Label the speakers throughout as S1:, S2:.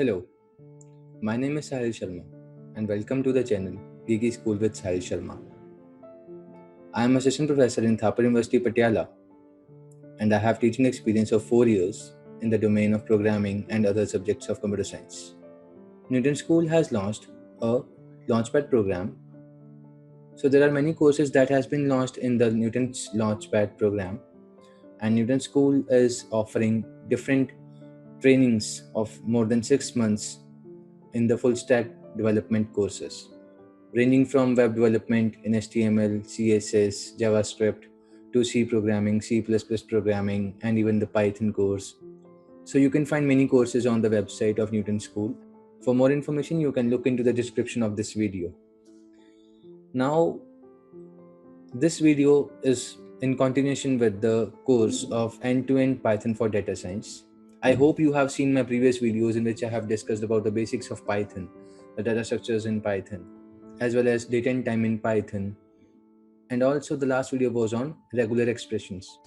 S1: Hello, my name is Sahil Sharma and welcome to the channel Geeky School with Sahil Sharma. I am assistant professor in Thapar University, Patiala, and I have teaching experience of 4 years in the domain of programming and other subjects of computer science. Newton School has launched a Launchpad program. So there are many courses that has been launched in the Newton's Launchpad program, and Newton School is offering different trainings of more than 6 months in the full stack development courses, ranging from web development in HTML, CSS, JavaScript to C programming, C++ programming, and even the Python course. So you can find many courses on the website of Newton School. For more information, you can look into the description of this video. Now, this video is in continuation with the course of end-to-end Python for data science. I hope you have seen my previous videos in which I have discussed about the basics of Python, the data structures in Python, as well as date and time in Python. And also the last video was on regular expressions.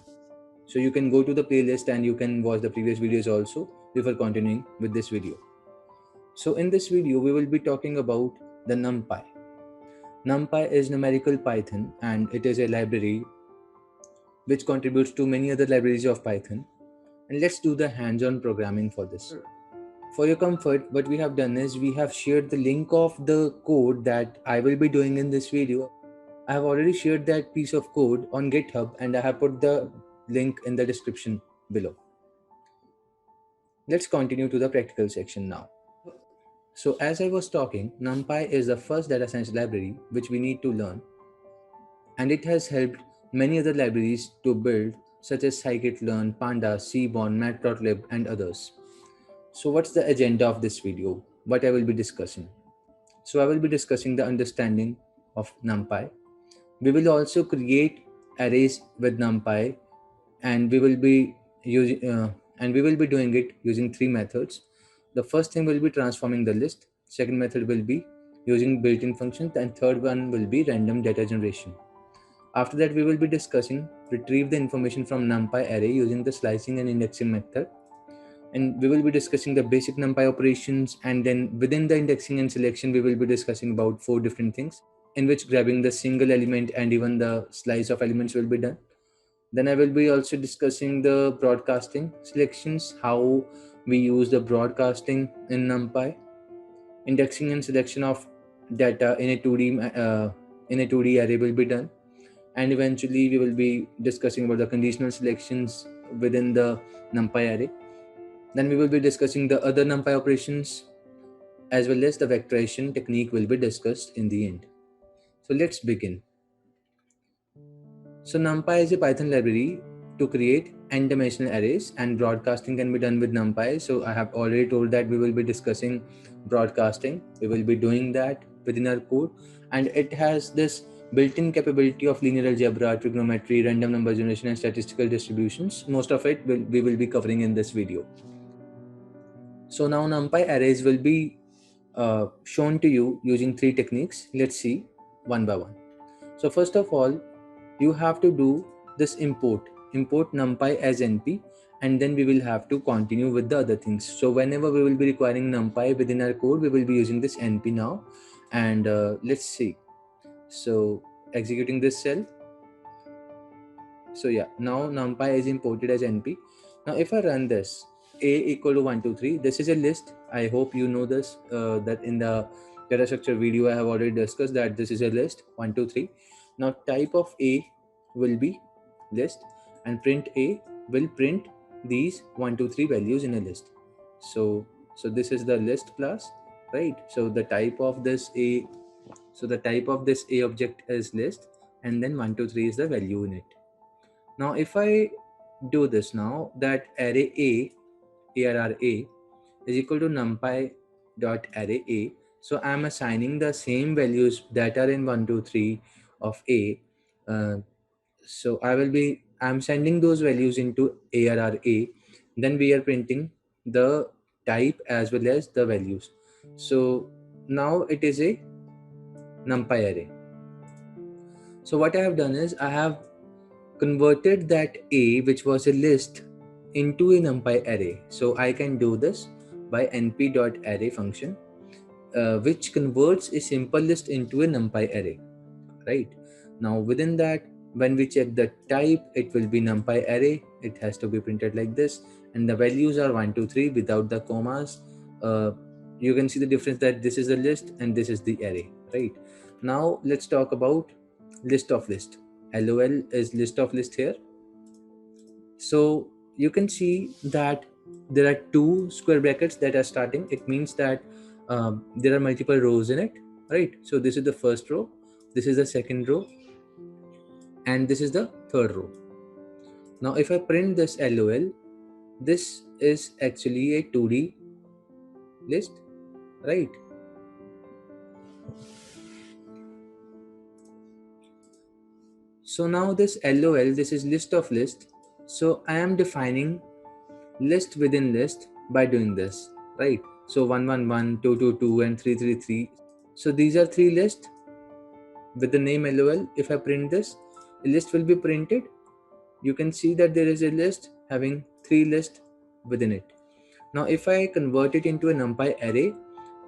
S1: So you can go to the playlist and you can watch the previous videos also before continuing with this video. So in this video, we will be talking about the Numpy. Numpy is numerical Python and it is a library which contributes to many other libraries of Python. And let's do the hands-on programming for this. For your comfort, what we have done is we have shared the link of the code that I will be doing in this video. I have already shared that piece of code on GitHub and I have put the link in the description below. Let's continue to the practical section now. So as I was talking, NumPy is the first data science library which we need to learn, and it has helped many other libraries to build such as scikit-learn, pandas, cborn, matplotlib and others. So what's the agenda of this video? What I will be discussing? So I will be discussing the understanding of NumPy. We will also create arrays with NumPy, and we will be doing it using 3 methods. The first thing will be transforming the list. Second method will be using built-in functions, and third one will be random data generation. After that, we will be discussing retrieve the information from NumPy array using the slicing and indexing method. And we will be discussing the basic NumPy operations, and then within the indexing and selection, we will be discussing about 4 different things in which grabbing the single element and even the slice of elements will be done. Then I will be also discussing the broadcasting selections, how we use the broadcasting in NumPy, indexing and selection of data in a 2D array will be done, and eventually we will be discussing about the conditional selections within the NumPy array. Then we will be discussing the other NumPy operations, as well as the vectorization technique will be discussed in the end. So let's begin. So NumPy is a Python library to create n-dimensional arrays, and broadcasting can be done with NumPy. So I have already told that we will be discussing broadcasting. We will be doing that within our code, and it has this built-in capability of linear algebra, trigonometry, random number generation, and statistical distributions. Most of it we will be covering in this video. So now NumPy arrays will be shown to you using 3 techniques. Let's see one by one. So first of all, you have to do this import NumPy as np, and then we will have to continue with the other things. So whenever we will be requiring NumPy within our code, we will be using this np now. And let's see. So executing this cell. So yeah, now NumPy is imported as np. Now if I run this, a equal to 1 2 3, this is a list. I hope you know this, that in the data structure video I have already discussed that this is a list 1 2 3. Now type of a will be list, and print a will print these 1 2 3 values in a list. So this is the list class, right? So the type of this a object is list, and then 1 2 3 is the value in it. Now if I do this, now that array arr a is equal to numpy dot array a, so I'm assigning the same values that are in 1 2 3 of a. So I'm sending those values into arr a, then we are printing the type as well as the values. So now it is a numpy array. So what I have done is I have converted that a, which was a list, into a numpy array. So I can do this by np.array function, which converts a simple list into a numpy array, right? Now within that, when we check the type, it will be numpy array. It has to be printed like this, and the values are 1 2 3 without the commas. You can see the difference that this is a list and this is the array, right? Now let's talk about list of list. LOL is list of list here. So you can see that there are two square brackets that are starting. It means that there are multiple rows in it, right? So this is the first row, this is the second row, and this is the third row. Now if I print this LOL, this is actually a 2D list, right? So now this LOL, this is list of list. So I am defining list within list by doing this, right? So 111, 222, and 333. So these are three lists with the name LOL. If I print this, a list will be printed. You can see that there is a list having three lists within it. Now if I convert it into a numpy array,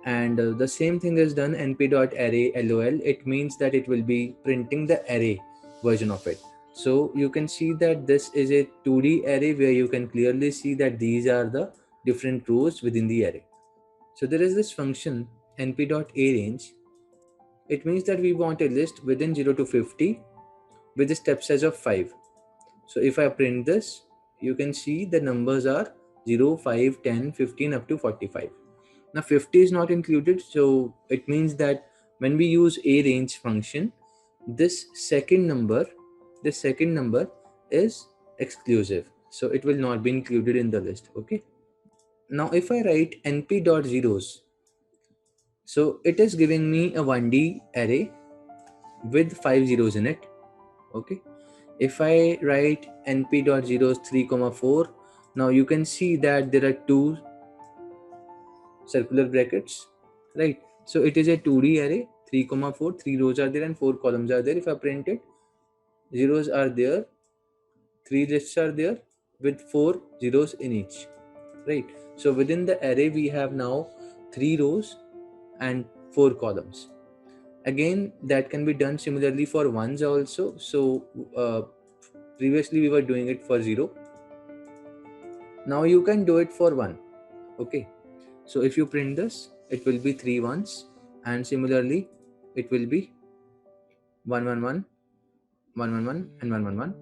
S1: and the same thing is done np.array lol, it means that it will be printing the array version of it. So you can see that this is a 2D array where you can clearly see that these are the different rows within the array. So there is this function np.arange. It means that we want a list within 0 to 50 with a step size of 5. So if I print this, you can see the numbers are 0, 5, 10, 15 up to 45. Now 50 is not included, so it means that when we use arange function, this second number is exclusive, so it will not be included in the list. Okay. Now if I write np.zeros, so it is giving me a 1D array with 5 zeros in it. Okay. If I write np.zeros 3, 4, now you can see that there are two circular brackets, right? So it is a 2D array, 3, 4, 3 rows are there and 4 columns are there. If I print it, zeros are there, 3 lists are there with 4 zeros in each, right? So within the array we have now 3 rows and 4 columns. Again, that can be done similarly for ones also. So previously we were doing it for 0. Now you can do it for 1. Okay. So if you print this, it will be 3 ones, and similarly it will be 111, 111, and 111,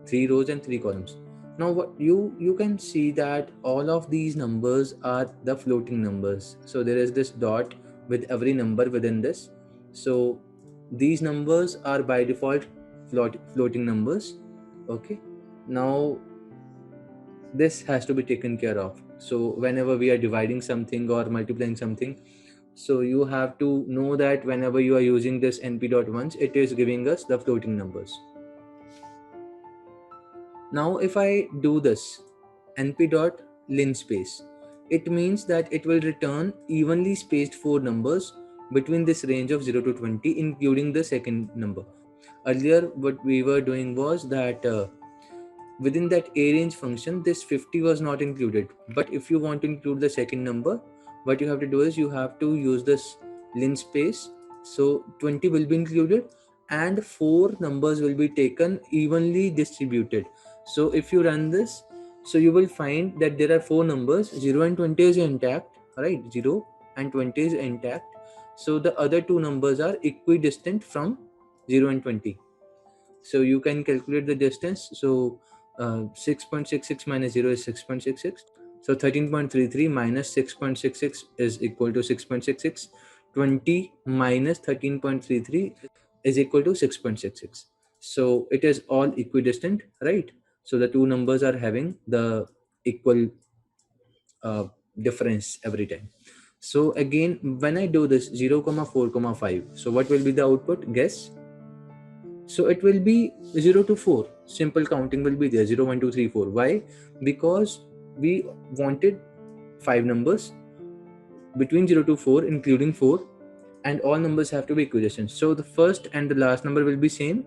S1: 3 rows and 3 columns. Now what you can see that all of these numbers are the floating numbers. So there is this dot with every number within this. So these numbers are by default floating numbers. Okay. Now this has to be taken care of. So whenever we are dividing something or multiplying something, so you have to know that whenever you are using this np.ones, it is giving us the floating numbers. Now if I do this np.linspace, it means that it will return evenly spaced 4 numbers between this range of 0 to 20, including the second number. Earlier what we were doing was that within that arange function, this 50 was not included. But if you want to include the second number, what you have to do is you have to use this linspace. So 20 will be included and 4 numbers will be taken evenly distributed. So if you run this, so you will find that there are 4 numbers, 0 and 20 is intact, right? 0 and 20 is intact. So the other 2 numbers are equidistant from 0 and 20. So you can calculate the distance. So 6.66 minus 0 is 6.66. So 13.33 minus 6.66 is equal to 6.66. 20 minus 13.33 is equal to 6.66. So it is all equidistant, right? So the two numbers are having the equal difference every time. So again, when I do this 0, 4, 5, so what will be the output? Guess. So it will be 0 to 4. Simple counting will be there, 0, 1, 2, 3, 4. Why? Because we wanted 5 numbers between 0 to 4, including 4, and all numbers have to be equidistant. So the first and the last number will be same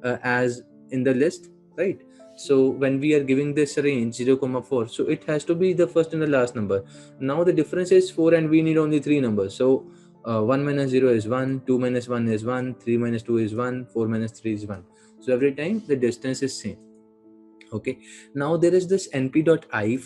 S1: as in the list, right? So when we are giving this range 0, 4, so it has to be the first and the last number. Now the difference is 4 and we need only 3 numbers. So 1 minus 0 is 1, 2 minus 1 is 1, 3 minus 2 is 1, 4 minus 3 is 1. So every time the distance is same. Okay, now there is this np.i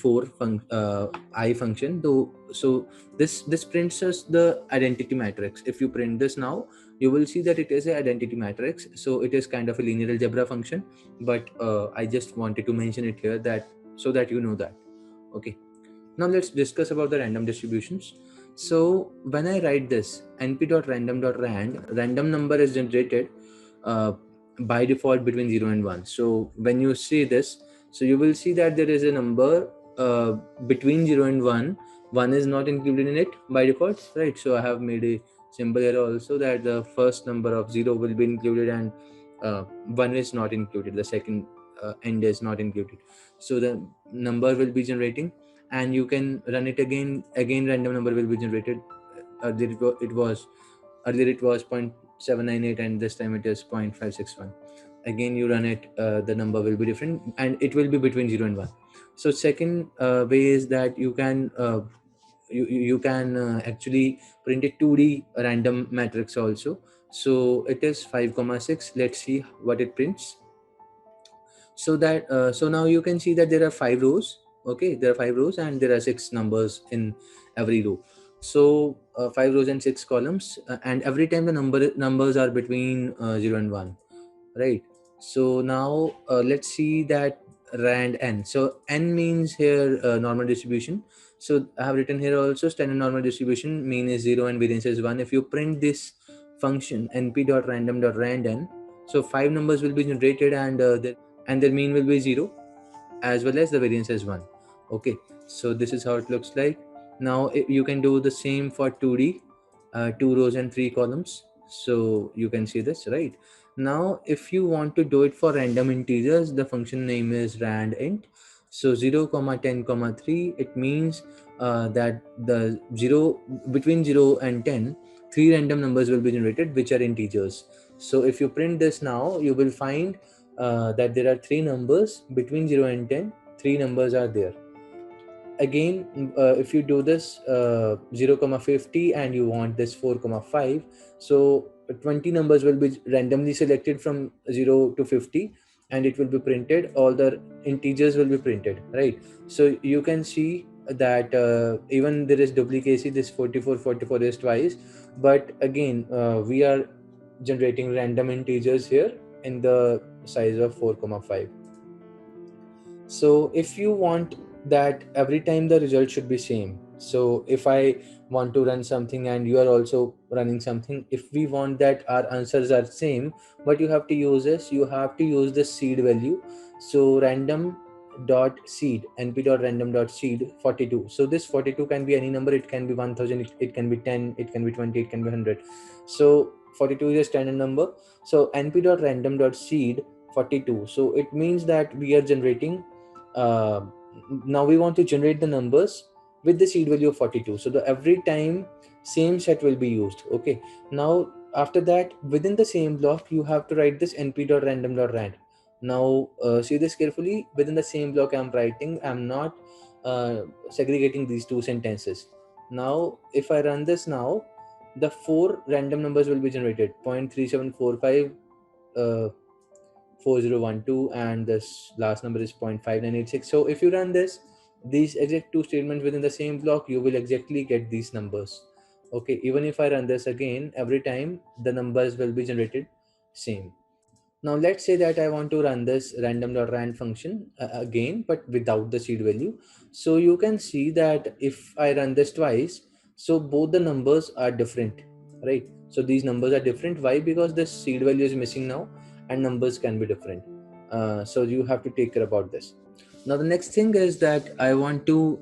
S1: I function though. So this prints us the identity matrix. If you print this now, you will see that it is an identity matrix. So it is kind of a linear algebra function, but I just wanted to mention it here that so that you know that. Okay, now let's discuss about the random distributions. So when I write this np.random.rand, random number is generated uh, by default between 0 and 1. So when you see this, so you will see that there is a number between 0 and 1. 1 is not included in it by default, right? So I have made a symbol here also that the first number of 0 will be included and 1 is not included. The second end is not included. So the number will be generating, and you can run it again. Random number will be generated. Earlier it was 0.798 and this time it is 0.561. Again you run it, the number will be different and it will be between 0 and 1. So second way is that you can actually print a 2D random matrix also. So it is 5,6. Let's see what it prints. So that so now you can see that there are 5 rows. Okay, there are 5 rows and there are 6 numbers in every row. So 5 rows and 6 columns, and every time the numbers are between 0 and 1, right? So now let's see that rand n. So n means here normal distribution. So I have written here also standard normal distribution, mean is 0 and variance is 1. If you print this function np.random.rand n, so 5 numbers will be generated and their mean will be 0 as well as the variance is 1. Okay, so this is how it looks like. Now you can do the same for 2D, 2 rows and 3 columns. So you can see this, right? Now if you want to do it for random integers, the function name is rand int. So 0 comma 10 comma 3, it means that the 0 between 0 and 10, 3 random numbers will be generated which are integers. So if you print this now, you will find that there are 3 numbers between 0 and 10. 3 numbers are there. Again, if you do this 0 comma 50 and you want this 4 comma 5, so 20 numbers will be randomly selected from 0 to 50 and it will be printed. All the integers will be printed, right? So you can see that even there is duplicacy. This 44 is twice, but again we are generating random integers here in the size of 4 comma 5. So if you want that every time the result should be same, so if I want to run something and you are also running something, if we want that our answers are same, what you have to use is you have to use the seed value. So random dot seed np.random dot seed 42. So this 42 can be any number. It can be 1000, it can be 10, it can be 20, it can be 100. So 42 is a standard number. So np.random dot seed 42. So it means that we are generating uh, now we want to generate the numbers with the seed value of 42. So the every time same set will be used. Okay, now after that within the same block you have to write this np.random.rand. Now see this carefully. Within the same block I'm writing, I'm not segregating these two sentences. Now if I run this now, the 4 random numbers will be generated: 0.3745 4012 and this last number is 0.5986. So if you run this, these exact two statements within the same block, you will exactly get these numbers. Okay, even if I run this again, every time the numbers will be generated same. Now let's say that I want to run this random.rand function again, but without the seed value. So you can see that if I run this twice, so both the numbers are different, right? So these numbers are different. Why? Because the seed value is missing now and numbers can be different. So you have to take care about this. Now the next thing is that I want to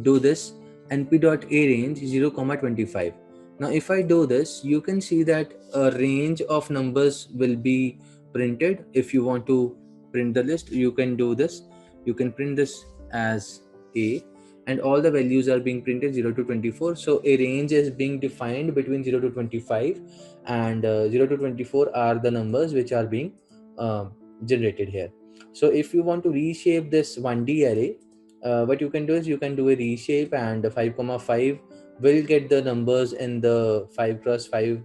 S1: do this np.arange 0, 25. Now if I do this, you can see that a range of numbers will be printed. If you want to print the list, you can do this. You can print this as a, and all the values are being printed 0 to 24. So a range is being defined between 0 to 25 and 0 to 24 are the numbers which are being generated here. So if you want to reshape this 1D array, what you can do is you can do a reshape, and 5,5 will get the numbers in the 5 cross 5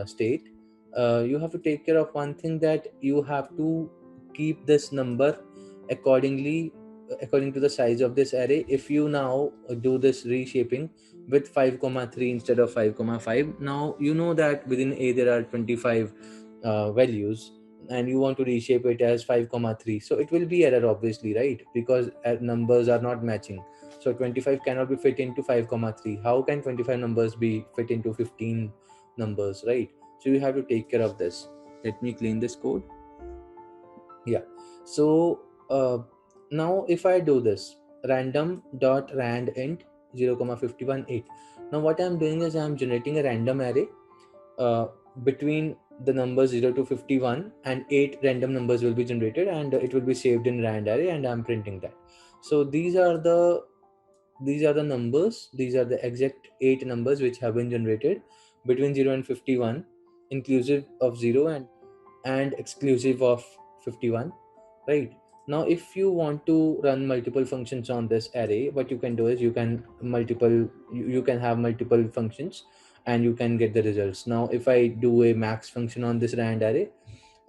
S1: state. You have to take care of one thing, that you have to keep this number according to the size of this array. If you now do this reshaping with 5,3 instead of 5,5, now you know that within a there are 25 values, and you want to reshape it as 5,3, so it will be error, obviously, right? Because numbers are not matching. So 25 cannot be fit into 5,3. How can 25 numbers be fit into 15 numbers, right? So you have to take care of this. Let me clean this code. Yeah. So now if I do this random dot rand int 0,51 8, now what I'm doing is I'm generating a random array uh, between the numbers 0 to 51, and 8 random numbers will be generated, and it will be saved in rand array, and I'm printing that. So these are the numbers, these are the exact 8 numbers which have been generated between 0 and 51, inclusive of 0 and exclusive of 51, right? Now if you want to run multiple functions on this array, what you can do is you can you can have multiple functions, and you can get the results. Now if I do a max function on this rand array,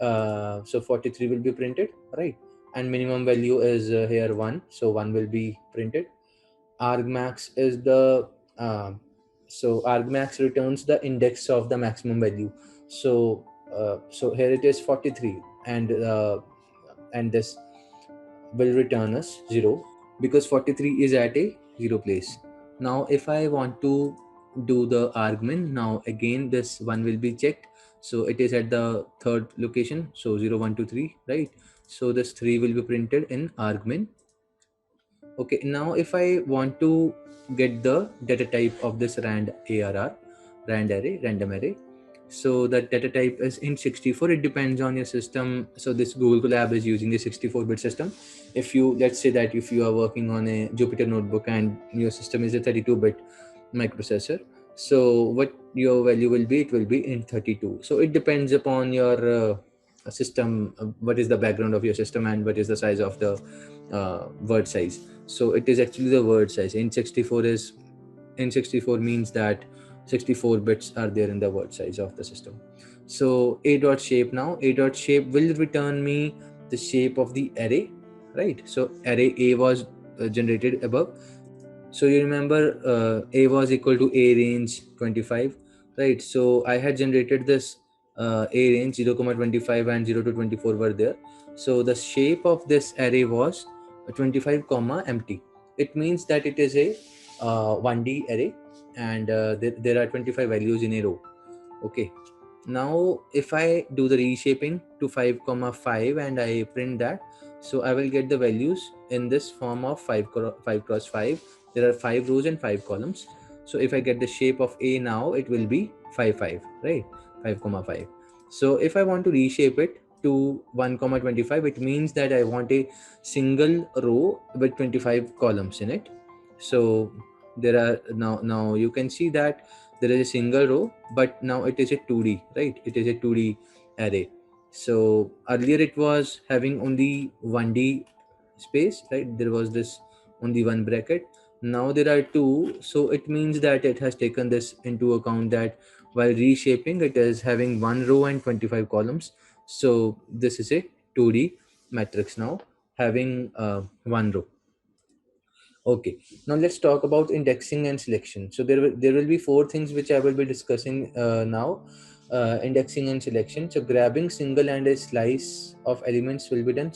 S1: so 43 will be printed, right? And minimum value is here 1, so 1 will be printed. Argmax is the argmax returns the index of the maximum value. So here it is 43, and this will return us 0, because 43 is at a 0 place. Now if I want to do the argument, now again this 1 will be checked, so it is at the third location, so 0 1 2 3, right? So this 3 will be printed in argument. Okay, now if I want to get the data type of this rand array, random array, so that data type is int64. It depends on your system. So this Google Colab is using the 64-bit system. If you, let's say that if you are working on a Jupyter notebook and your system is a 32-bit microprocessor, so what your value will be, it will be int32. So it depends upon your system, what is the background of your system, and what is the size of the word size. So it is actually the word size. Int64 means that 64 bits are there in the word size of the system. So a dot shape, now a dot shape will return me the shape of the array, right? So array a was generated above. So you remember a was equal to a range 25, right? So I had generated this a range 0, 25 and 0 to 24 were there. So the shape of this array was 25 comma empty. It means that it is a 1D array, and there are 25 values in a row. Okay, now if I do the reshaping to 5,5 and I print that, so I will get the values in this form of 5 cross 5. There are 5 rows and 5 columns. So if I get the shape of a, now it will be 5 5, right? 5,5. So if I want to reshape it to 1,25, it means that I want a single row with 25 columns in it. So there are now you can see that there is a single row, but now it is a 2D, right? It is a 2D array. So earlier it was having only 1D space, right? There was this only one bracket. Now there are two, so it means that it has taken this into account, that while reshaping it is having one row and 25 columns. So this is a 2D matrix now, having one row. Okay, now let's talk about indexing and selection. So there will be four things which I will be discussing now. Indexing and selection. So grabbing single and a slice of elements will be done.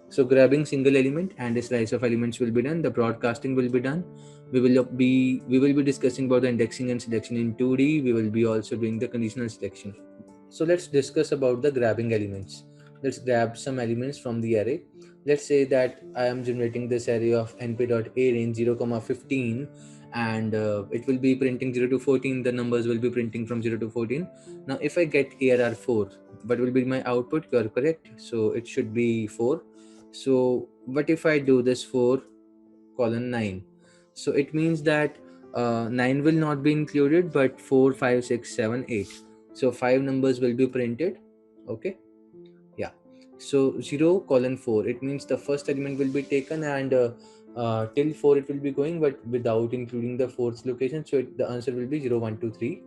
S1: So grabbing single element and a slice of elements will be done. The broadcasting will be done. We will be discussing about the indexing and selection in 2D. We will be also doing the conditional selection. So let's discuss about the grabbing elements. Let's grab some elements from the array. Let's say that I am generating this array of np.a range 0, 15, and it will be printing 0 to 14. The numbers will be printing from 0 to 14. Now if I get arr 4, what will be my output? You are correct. So it should be 4. So what if I do this 4 colon 9? So it means that 9 will not be included, but 4 5 6 7 8. So 5 numbers will be printed. Okay, yeah. So 0 colon 4, it means the first element will be taken, and till 4 it will be going, but without including the fourth location. So the answer will be 0 1 2 3.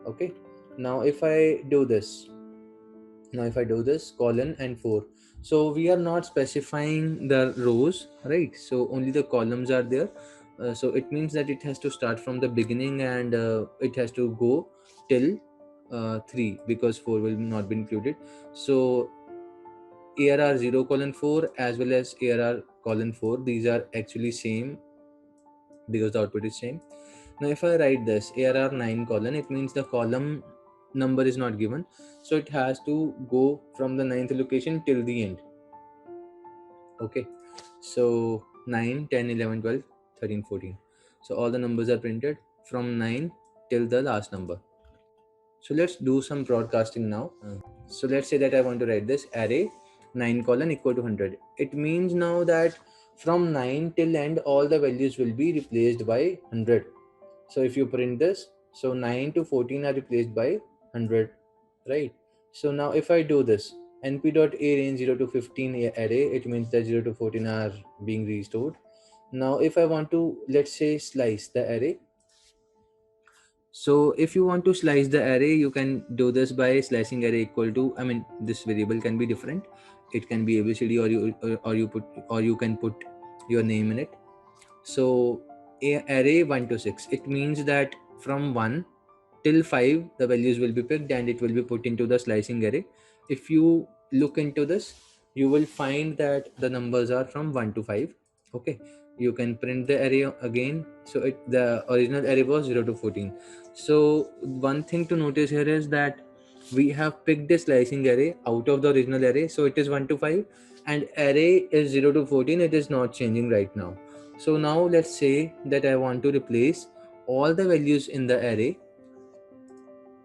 S1: Okay, now if I do this, colon and 4, so we are not specifying the rows, right? So only the columns are there. So it means that it has to start from the beginning, and it has to go till 3, because 4 will not be included. So ARR 0 colon 4 as well as ARR colon 4, these are actually same because the output is same. Now if I write this ARR 9 colon, it means the column number is not given, so it has to go from the ninth location till the end. Okay, so 9 10 11 12 13 14, so all the numbers are printed from 9 till the last number. So let's do some broadcasting now. So let's say that I want to write this array 9 colon equal to 100. It means now that from 9 till end all the values will be replaced by 100. So if you print this, so 9 to 14 are replaced by 100, right? So now if I do this np.arange 0 to 15 array, it means that 0 to 14 are being restored. Now if I want to, let's say, slice the array, so if you want to slice the array, you can do this by slicing array equal to, I mean, this variable can be different. It can be ABCD, or you can put your name in it. So array 1 to 6, it means that from 1 till 5 the values will be picked and it will be put into the slicing array. If you look into this, you will find that the numbers are from 1 to 5. Okay, you can print the array again. So the original array was 0 to 14. So one thing to notice here is that we have picked a slicing array out of the original array, so it is 1 to 5, and array is 0 to 14. It is not changing right now. So now let's say that I want to replace all the values in the array.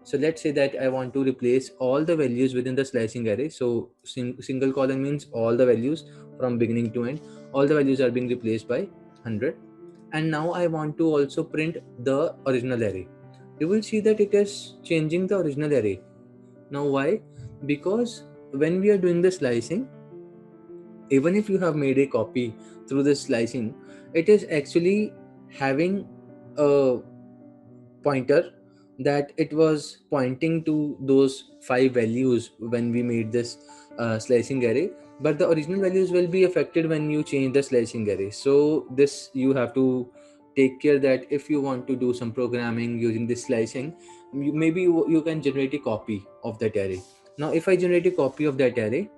S1: So let's say that I want to replace all the values within the slicing array. So single column means all the values from beginning to end. All the values are being replaced by 100. And now I want to also print the original array. You will see that it is changing the original array. Now why? Because when we are doing the slicing, even if you have made a copy through the slicing, it is actually having a pointer that it was pointing to those 5 values when we made this slicing array, but the original values will be affected when you change the slicing array. So this you have to take care that if you want to do some programming using this slicing, you can generate a copy of that array. Now if I generate a copy of that array,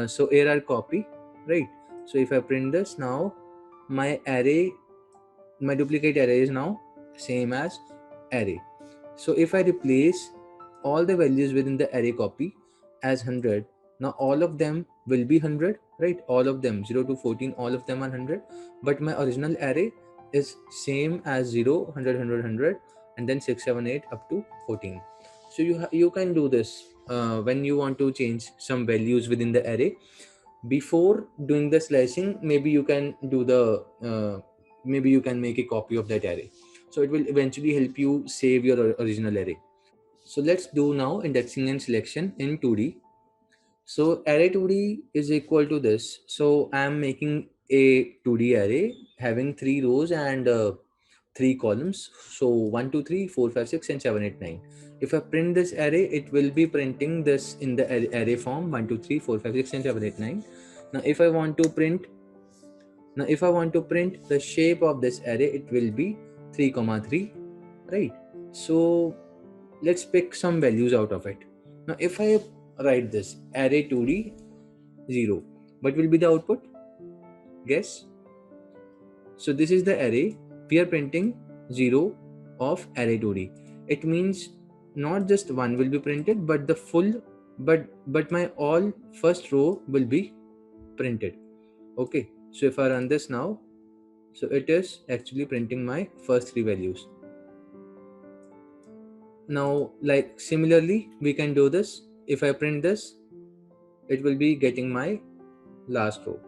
S1: so arr copy, right? So if I print this now, my array, my duplicate array is now same as array. So if I replace all the values within the array copy as 100, now all of them will be 100, right? All of them 0 to 14, all of them are 100, but my original array is same as 0 100 100 100 and then 6 7 8 up to 14. So you can do this when you want to change some values within the array. Before doing the slicing, maybe you can do the maybe you can make a copy of that array, so it will eventually help you save your original array. So let's do now indexing and selection in 2D. So array 2D is equal to this. So I am making a 2D array having 3 rows and 3 columns. So 1 2 3 4 5 6 and 7 8 9. If I print this array, it will be printing this in the array form 1 2 3 4 5 6 and 7 8 9. Now if I want to print the shape of this array, it will be 3 comma 3, right? So let's pick some values out of it. Now if I write this array 2D 0, what will be the output? Guess. So this is the array. We are printing 0 of array 2D. It means not just one will be printed, but the full, but my all first row will be printed. Okay, so if I run this now, so it is actually printing my first 3 values. Now like similarly we can do this. If I print this, it will be getting my last row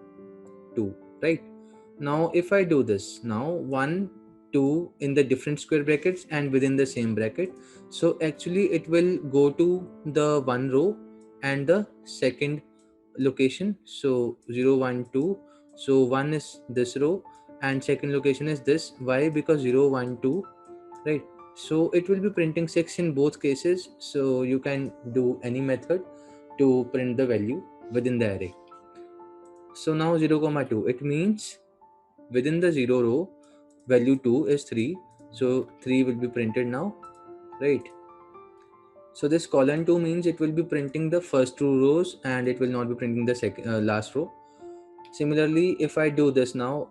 S1: 2, right? Now if I do this now 1 2 in the different square brackets and within the same bracket, so actually it will go to the one row and the second location. So 0 1 2, so 1 is this row and second location is this. Why? Because 0 1 2, right? So it will be printing 6 in both cases, so you can do any method to print the value within the array. So now 0 comma 2, it means within the 0 row value 2 is 3, so 3 will be printed now, right? So this colon 2 means it will be printing the first two rows and it will not be printing the second last row. Similarly, if I do this now,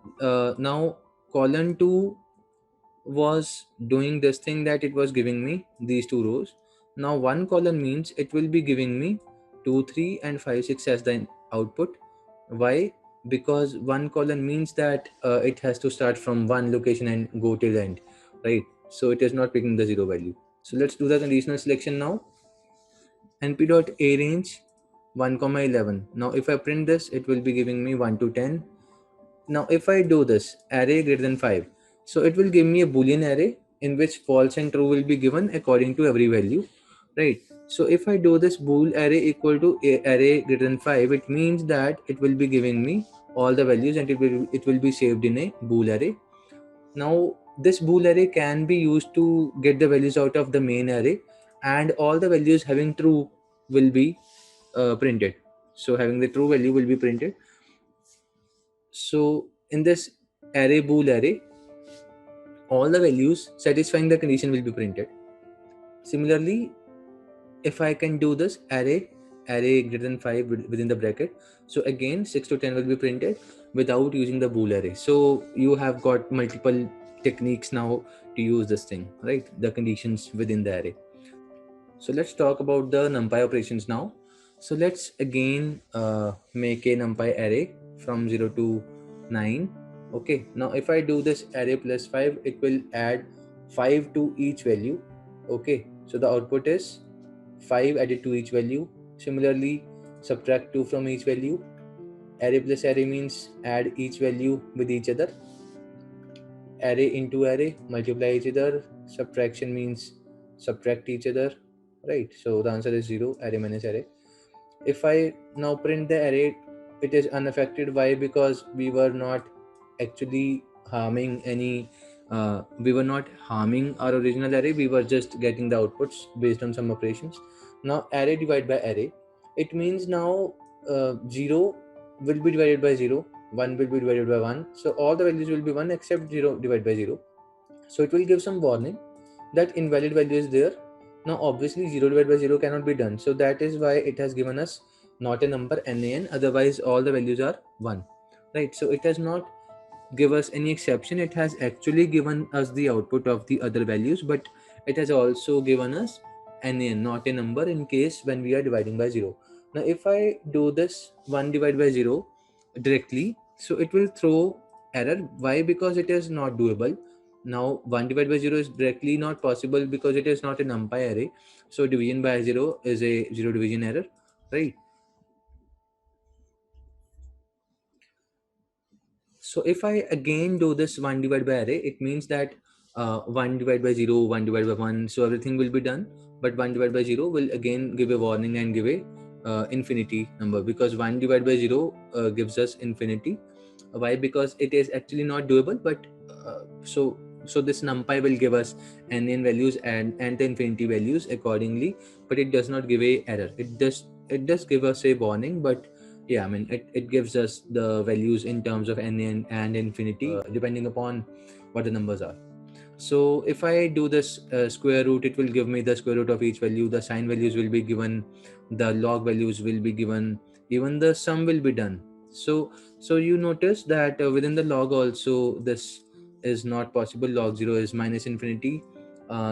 S1: now colon 2 was doing this thing that it was giving me these two rows. Now one column means it will be giving me 2 3 and 5 6 as the output. Why? Because one column means that it has to start from one location and go till the end, right? So it is not picking the 0 value. So let's do the conditional selection now. np.arange 1 comma 11. Now if I print this, it will be giving me 1 to 10. Now if I do this array greater than 5, so it will give me a boolean array in which false and true will be given according to every value, right? So if I do this bool array equal to array greater than 5, it means that it will be giving me all the values and it will be saved in a bool array. Now this bool array can be used to get the values out of the main array, and all the values having true will be printed. So having the true value will be printed. So in this array bool array, all the values satisfying the condition will be printed. Similarly, if I can do this array greater than 5 within the bracket, so again 6 to 10 will be printed without using the bool array. So you have got multiple techniques now to use this thing, right? The conditions within the array. So let's talk about the numpy operations now. So let's again make a numpy array from 0 to 9. Okay, now if I do this array plus 5, it will add 5 to each value. Okay, so the output is 5 added to each value. Similarly, subtract 2 from each value. Array plus array means add each value with each other. Array into array, multiply each other. Subtraction means subtract each other, right? So the answer is 0, array minus array. If I now print the array, it is unaffected. Why? Because we were not actually harming any we were not harming our original array, we were just getting the outputs based on some operations. Now array divided by array, it means now 0 will be divided by 0, 1 will be divided by 1, so all the values will be 1 except 0 divided by 0. So it will give some warning that invalid value is there. Now obviously 0 divided by 0 cannot be done, so that is why it has given us not a number nan, otherwise all the values are 1, right? So it has not give us any exception, it has actually given us the output of the other values, but it has also given us nan, not a number, in case when we are dividing by 0. Now if I do this 1 divided by 0 directly, so it will throw error. Why? Because it is not doable. Now 1 divided by 0 is directly not possible because it is not a numpy array, so division by 0 is a 0 division error, right? So if I again do this 1 divided by array, it means that 1 divided by 0, 1 divided by 1, so everything will be done. But 1 divided by 0 will again give a warning and give a infinity number, because 1 divided by 0 gives us infinity. Why? Because it is actually not doable, but so this numpy will give us n values and the infinity values accordingly, but it does not give a error. It does give us a warning, but yeah, I mean it gives us the values in terms of n and infinity depending upon what the numbers are. So if I do this square root, it will give me the square root of each value, the sign values will be given, the log values will be given, even the sum will be done. So you notice that within the log also this is not possible. Log 0 is minus infinity,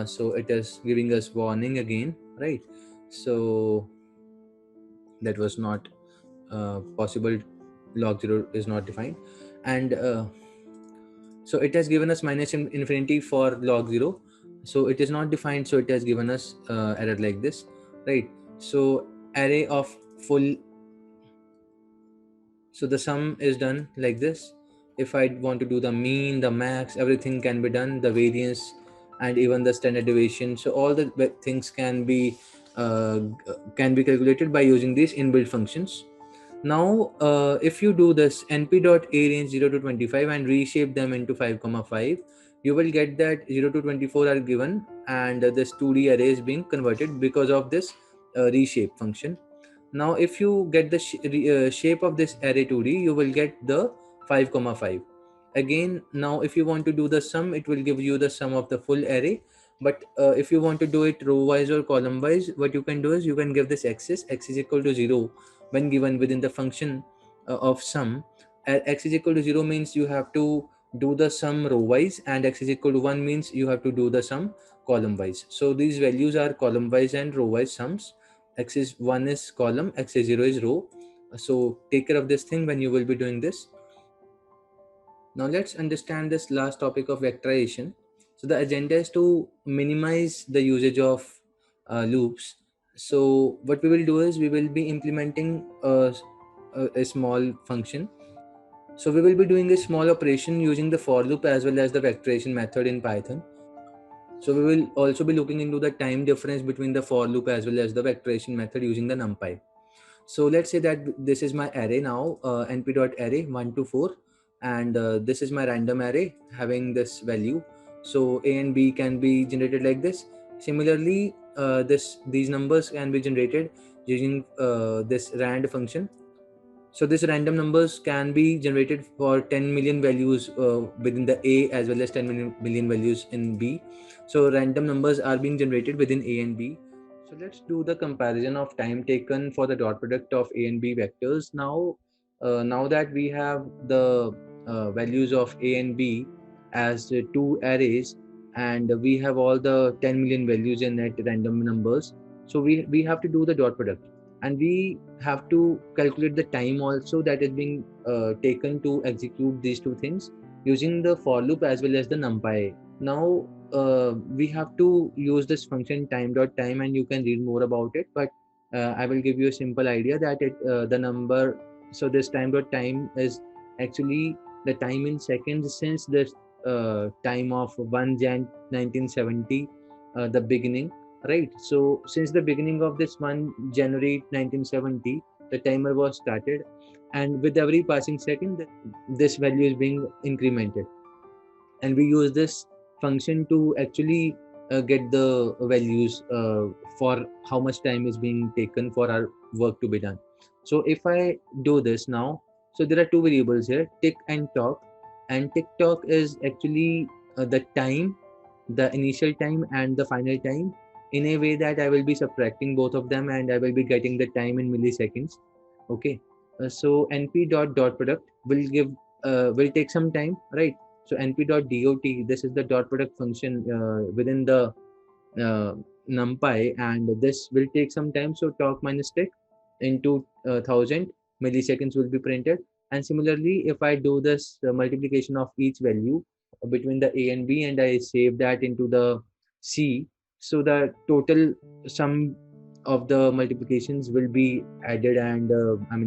S1: so it is giving us warning again, right? So that was not possible. Log 0 is not defined, and so it has given us minus infinity for log 0, so it is not defined, so it has given us error like this, right? So array of full, so the sum is done like this. If I want to do the mean, the max, everything can be done, the variance and even the standard deviation, so all the things can be can be calculated by using these inbuilt functions. Now, if you do this np.arange 0 to 25 and reshape them into 5,5, you will get that 0 to 24 are given, and this 2D array is being converted because of this reshape function. Now, if you get the shape of this array 2D, you will get the 5,5. Again, now if you want to do the sum, it will give you the sum of the full array. But if you want to do it row wise or column wise, what you can do is you can give this x is equal to 0 when given within the function of sum. X is equal to 0 means you have to do the sum row wise, and x is equal to 1 means you have to do the sum column wise. So these values are column wise and row wise sums. X is 1 is column, x is 0 is row. So take care of this thing when you will be doing this. Now let's understand this last topic of vectorization. So the agenda is to minimize the usage of loops. So what we will do is we will be implementing a small function. So we will be doing a small operation using the for loop as well as the vectorization method in Python. So we will also be looking into the time difference between the for loop as well as the vectorization method using the Numpy. So let's say that this is my array now, np.array 1 to 4, and this is my random array having this value. So a and b can be generated like this. Similarly, these numbers can be generated using this rand function. So this random numbers can be generated for 10 million values within the A as well as 10 million values in B. So random numbers are being generated within A and B. So let's do the comparison of time taken for the dot product of A and B vectors. Now that we have the values of A and B as two arrays, and we have all the 10 million values in that random numbers. So we have to do the dot product, and we have to calculate the time also that is being taken to execute these two things using the for loop as well as the numpy. Now we have to use this function time.time, and you can read more about it, but I will give you a simple idea that the number, so this time.time is actually the time in seconds since the time of 1 Jan 1970, the beginning, right? So since the beginning of this 1 January 1970, the timer was started, and with every passing second this value is being incremented, and we use this function to actually get the values for how much time is being taken for our work to be done. So if I do this now, so there are two variables here, tick and talk, and tick talk is actually the time, the initial time and the final time, in a way that I will be subtracting both of them and I will be getting the time in milliseconds. Okay. So np dot product will give will take some time, right? So np dot dot, this is the dot product function within the uh, numpy, and this will take some time. So talk minus tick into 1000 milliseconds will be printed. And similarly, if I do this multiplication of each value between the a and b, and I save that into the c, so the total sum of the multiplications will be added and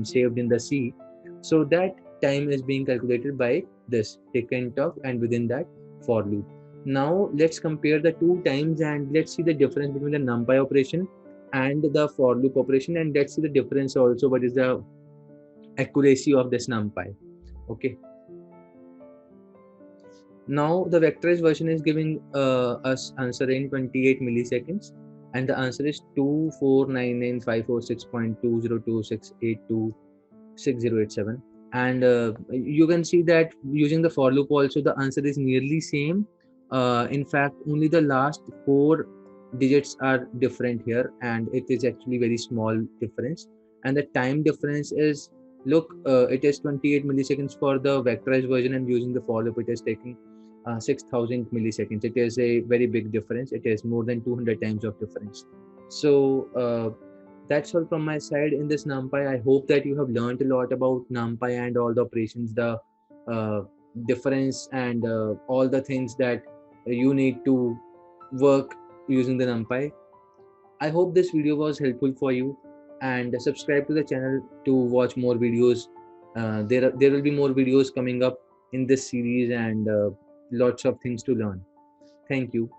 S1: saved in the c. So that time is being calculated by this tick and talk, and within that for loop. Now let's compare the two times and let's see the difference between the numpy operation and the for loop operation, and let's see the difference also, what is the accuracy of this numpy. Okay. Now the vectorized version is giving us answer in 28 milliseconds, and the answer is 2499546.2026826087. And you can see that using the for loop also the answer is nearly same. In fact, only the last four digits are different here, and it is actually very small difference. And the time difference is, look, it is 28 milliseconds for the vectorized version, and using the for loop it is taking 6000 milliseconds. It is a very big difference. It is more than 200 times of difference. So that's all from my side in this numpy. I hope that you have learned a lot about numpy and all the operations, the uh, difference, and all the things that you need to work using the numpy. I hope this video was helpful for you, and subscribe to the channel to watch more videos. There will be more videos coming up in this series, and lots of things to learn. Thank you.